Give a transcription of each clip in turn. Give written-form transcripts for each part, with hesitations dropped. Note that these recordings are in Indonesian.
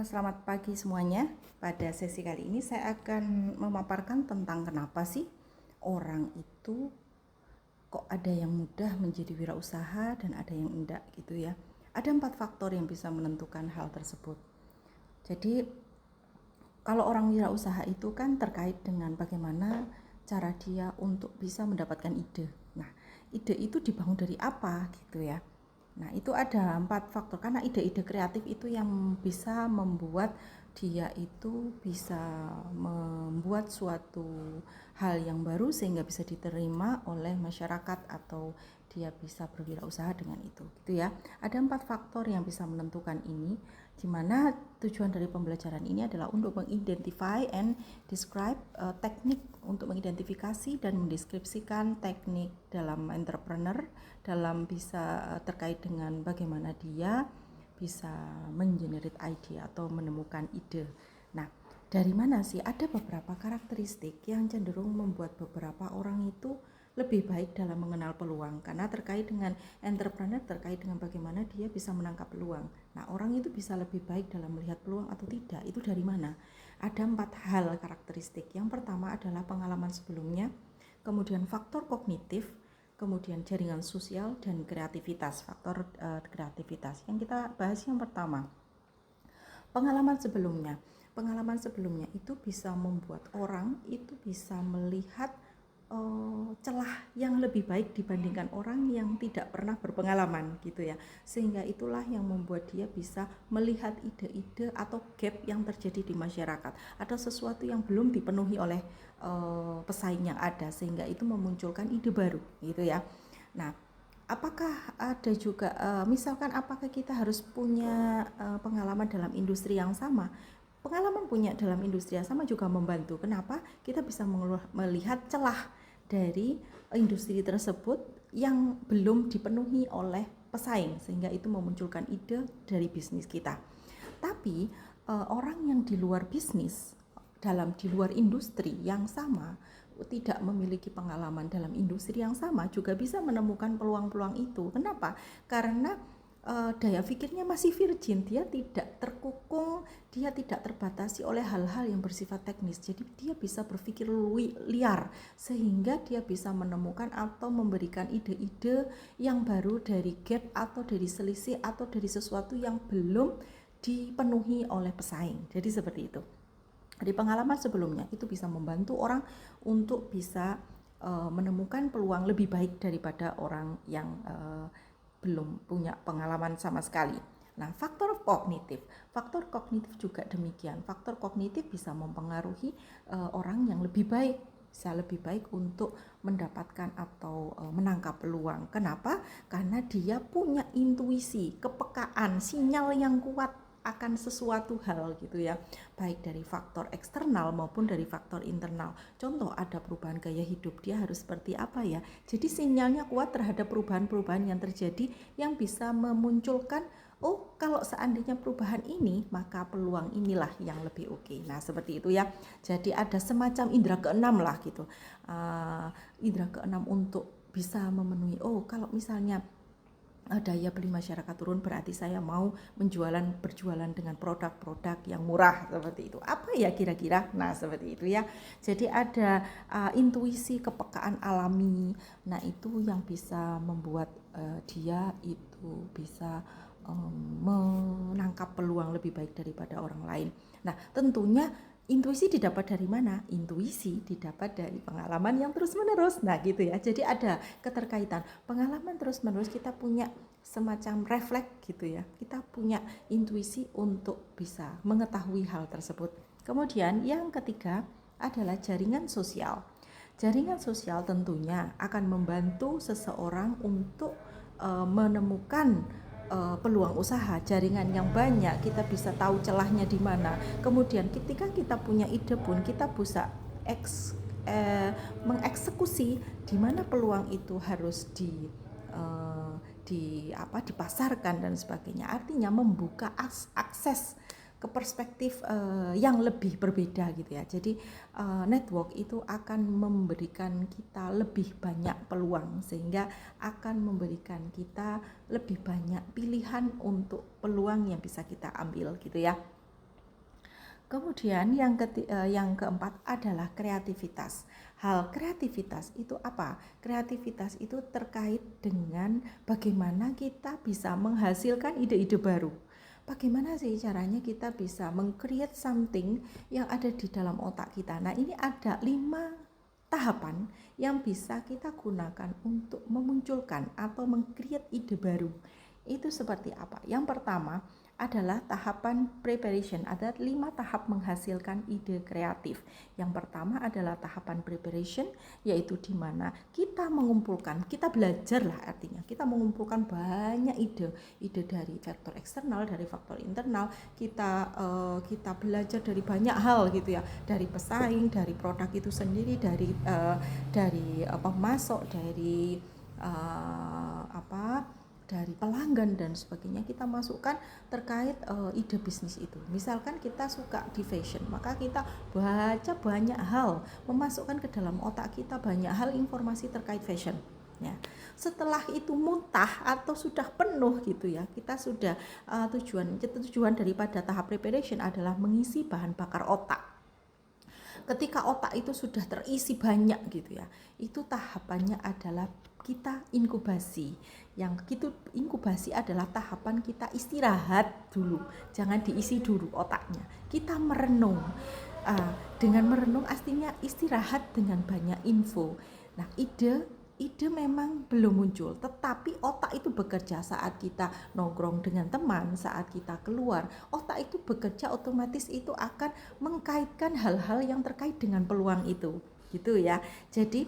Selamat pagi semuanya. Pada sesi kali ini saya akan memaparkan tentang kenapa sih orang itu kok ada yang mudah menjadi wirausaha dan ada yang enggak gitu ya. Ada 4 faktor yang bisa menentukan hal tersebut. Jadi kalau orang wirausaha itu kan terkait dengan bagaimana cara dia untuk bisa mendapatkan ide. Nah, ide itu dibangun dari apa gitu ya. Nah, itu ada 4 faktor karena ide-ide kreatif itu yang bisa membuat dia itu bisa membuat suatu hal yang baru sehingga bisa diterima oleh masyarakat atau dia bisa berwirausaha dengan itu gitu ya. Ada 4 faktor yang bisa menentukan ini, di mana tujuan dari pembelajaran ini adalah untuk mengidentify and describe teknik untuk mengidentifikasi dan mendeskripsikan teknik dalam entrepreneur dalam bisa terkait dengan bagaimana dia bisa mengenerate ide atau menemukan ide. Nah, dari mana sih? Ada beberapa karakteristik yang cenderung membuat beberapa orang itu lebih baik dalam mengenal peluang karena terkait dengan entrepreneur, terkait dengan bagaimana dia bisa menangkap peluang. Nah, orang itu bisa lebih baik dalam melihat peluang atau tidak. Itu dari mana? Ada 4 hal karakteristik. Yang pertama adalah pengalaman sebelumnya, kemudian faktor kognitif, kemudian jaringan sosial dan kreativitas. Faktor kreativitas yang kita bahas yang pertama, pengalaman sebelumnya. Pengalaman sebelumnya itu bisa membuat orang itu bisa melihat celah yang lebih baik dibandingkan orang yang tidak pernah berpengalaman gitu ya, sehingga itulah yang membuat dia bisa melihat ide-ide atau gap yang terjadi di masyarakat, ada sesuatu yang belum dipenuhi oleh pesaing yang ada, sehingga itu memunculkan ide baru gitu ya. Nah, apakah ada juga misalkan apakah kita harus punya pengalaman dalam industri yang sama? Pengalaman punya dalam industri yang sama juga membantu. Kenapa? Kita bisa melihat celah dari industri tersebut yang belum dipenuhi oleh pesaing, sehingga itu memunculkan ide dari bisnis kita. Tapi orang yang di luar bisnis, di luar industri yang sama, tidak memiliki pengalaman dalam industri yang sama juga bisa menemukan peluang-peluang itu. Kenapa? Karena daya pikirnya masih virgin, dia tidak terkukung, dia tidak terbatasi oleh hal-hal yang bersifat teknis, jadi dia bisa berpikir liar sehingga dia bisa menemukan atau memberikan ide-ide yang baru dari gap atau dari selisih atau dari sesuatu yang belum dipenuhi oleh pesaing. Jadi seperti itu. Di pengalaman sebelumnya itu bisa membantu orang untuk bisa menemukan peluang lebih baik daripada orang yang belum punya pengalaman sama sekali. Nah, faktor kognitif juga demikian. Faktor kognitif bisa mempengaruhi orang yang lebih baik, bisa lebih baik untuk mendapatkan atau menangkap peluang. Kenapa? Karena dia punya intuisi, kepekaan, sinyal yang kuat akan sesuatu hal gitu ya, baik dari faktor eksternal maupun dari faktor internal. Contoh, ada perubahan gaya hidup, dia harus seperti apa ya, jadi sinyalnya kuat terhadap perubahan-perubahan yang terjadi yang bisa memunculkan, oh kalau seandainya perubahan ini maka peluang inilah yang lebih oke. Nah seperti itu ya, jadi ada semacam indera keenam lah gitu, indera keenam untuk bisa memenuhi, oh kalau misalnya daya beli masyarakat turun berarti saya mau berjualan dengan produk-produk yang murah, seperti itu. Apa ya kira-kira? Nah seperti itu ya. Jadi ada intuisi, kepekaan alami. Nah itu yang bisa membuat dia itu bisa menangkap peluang lebih baik daripada orang lain. Nah tentunya intuisi didapat dari mana? Intuisi didapat dari pengalaman yang terus-menerus. Nah gitu ya, jadi ada keterkaitan. Pengalaman terus-menerus, kita punya semacam refleks gitu ya. Kita punya intuisi untuk bisa mengetahui hal tersebut. Kemudian yang ketiga adalah jaringan sosial. Jaringan sosial tentunya akan membantu seseorang untuk menemukan peluang usaha. Jaringan yang banyak, kita bisa tahu celahnya di mana. Kemudian ketika kita punya ide pun kita bisa mengeksekusi di mana peluang itu harus dipasarkan dan sebagainya. Artinya membuka akses ke perspektif yang lebih berbeda gitu ya. Jadi network itu akan memberikan kita lebih banyak peluang, sehingga akan memberikan kita lebih banyak pilihan untuk peluang yang bisa kita ambil gitu ya. Kemudian yang keempat adalah kreativitas. Hal kreativitas itu apa? Kreativitas itu terkait dengan bagaimana kita bisa menghasilkan ide-ide baru. Bagaimana sih caranya kita bisa meng-create something yang ada di dalam otak kita. Nah, ini ada 5 tahapan yang bisa kita gunakan untuk memunculkan atau meng-create ide baru. Itu seperti apa? Yang pertama adalah tahapan preparation. Ada 5 tahap menghasilkan ide kreatif. Yang pertama adalah tahapan preparation, yaitu di mana kita mengumpulkan, kita belajar lah, artinya kita mengumpulkan banyak ide dari faktor eksternal, dari faktor internal. Kita belajar dari banyak hal gitu ya, dari pesaing, dari produk itu sendiri, dari pemasok, dari dari pelanggan dan sebagainya. Kita masukkan terkait ide bisnis itu. Misalkan kita suka di fashion, maka kita baca banyak hal, memasukkan ke dalam otak kita banyak hal informasi terkait fashion ya. Setelah itu muntah atau sudah penuh gitu ya, kita sudah tujuan daripada tahap preparation adalah mengisi bahan bakar otak. Ketika otak itu sudah terisi banyak gitu ya, itu tahapannya adalah kita inkubasi. Yang itu inkubasi adalah tahapan kita istirahat dulu, jangan diisi dulu otaknya. Kita merenung. Dengan merenung artinya istirahat dengan banyak info. Nah, ide memang belum muncul, tetapi otak itu bekerja saat kita nongkrong dengan teman, saat kita keluar. Otak itu bekerja otomatis, itu akan mengkaitkan hal-hal yang terkait dengan peluang itu, gitu ya. Jadi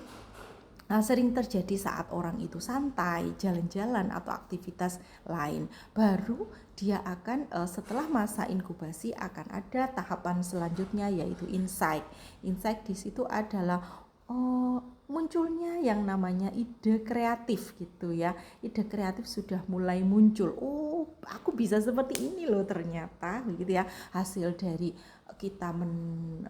sering terjadi saat orang itu santai, jalan-jalan atau aktivitas lain. Baru dia akan setelah masa inkubasi akan ada tahapan selanjutnya, yaitu insight. Insight di situ adalah munculnya yang namanya ide kreatif gitu ya. Ide kreatif sudah mulai muncul. Aku bisa seperti ini loh ternyata, begitu ya. Hasil dari kita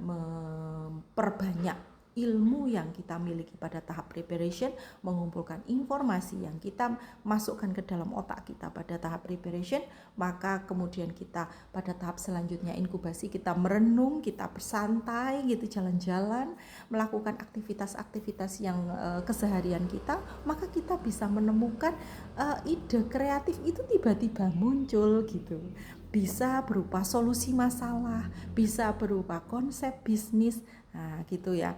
memperbanyak ilmu yang kita miliki pada tahap preparation, mengumpulkan informasi yang kita masukkan ke dalam otak kita pada tahap preparation, maka kemudian kita pada tahap selanjutnya inkubasi, kita merenung, kita bersantai gitu, jalan-jalan, melakukan aktivitas-aktivitas yang keseharian kita, maka kita bisa menemukan ide kreatif itu tiba-tiba muncul gitu. Bisa berupa solusi masalah, bisa berupa konsep bisnis, nah gitu ya.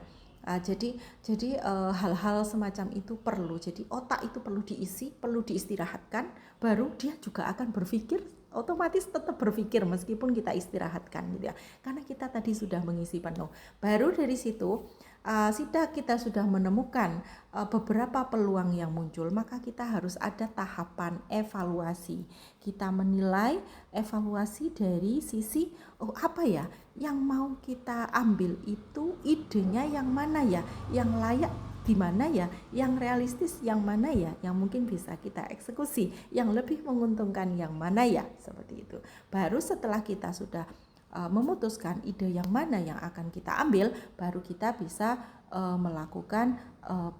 Jadi hal-hal semacam itu perlu. Jadi otak itu perlu diisi, perlu diistirahatkan, baru dia juga akan berpikir, otomatis tetap berpikir meskipun kita istirahatkan gitu ya. Karena kita tadi sudah mengisi penuh. Baru dari situ kita sudah menemukan beberapa peluang yang muncul, maka kita harus ada tahapan evaluasi. Kita menilai evaluasi dari sisi apa ya yang mau kita ambil, itu idenya yang mana ya, yang layak di mana ya, yang realistis yang mana ya, yang mungkin bisa kita eksekusi, yang lebih menguntungkan yang mana ya, seperti itu. Baru setelah kita sudah memutuskan ide yang mana yang akan kita ambil, baru kita bisa melakukan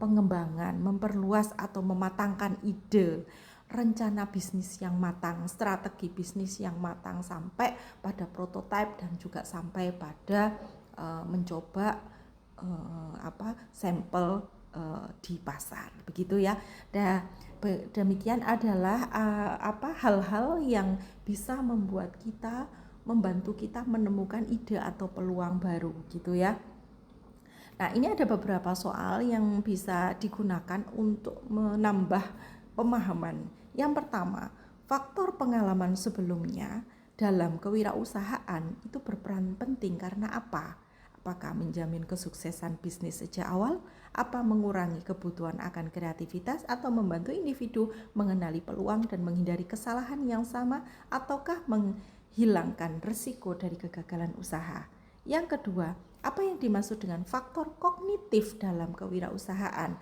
pengembangan, memperluas atau mematangkan ide, rencana bisnis yang matang, strategi bisnis yang matang, sampai pada prototipe dan juga sampai pada mencoba sampel di pasar, begitu ya. Demikian adalah hal-hal yang bisa membantu kita menemukan ide atau peluang baru, gitu ya. Nah, ini ada beberapa soal yang bisa digunakan untuk menambah pemahaman. Yang pertama, faktor pengalaman sebelumnya dalam kewirausahaan itu berperan penting karena apa? Apakah menjamin kesuksesan bisnis sejak awal? Apa mengurangi kebutuhan akan kreativitas atau membantu individu mengenali peluang dan menghindari kesalahan yang sama, ataukah hilangkan risiko dari kegagalan usaha? Yang kedua, apa yang dimaksud dengan faktor kognitif dalam kewirausahaan?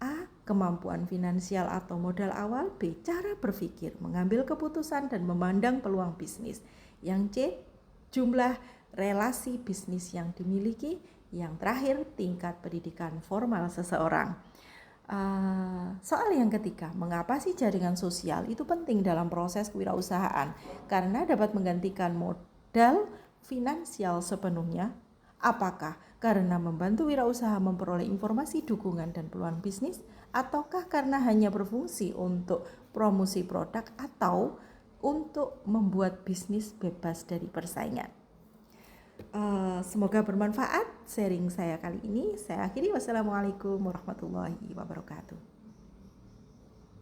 A. Kemampuan finansial atau modal awal. B. Cara berpikir, mengambil keputusan dan memandang peluang bisnis. Yang C. Jumlah relasi bisnis yang dimiliki. Yang terakhir, tingkat pendidikan formal seseorang. Soal yang ketiga, mengapa sih jaringan sosial itu penting dalam proses kewirausahaan? Karena dapat menggantikan modal finansial sepenuhnya? Apakah karena membantu wirausaha memperoleh informasi, dukungan, dan peluang bisnis, ataukah karena hanya berfungsi untuk promosi produk atau untuk membuat bisnis bebas dari persaingan? Semoga bermanfaat sharing saya kali ini. Saya akhiri. Wassalamualaikum warahmatullahi wabarakatuh.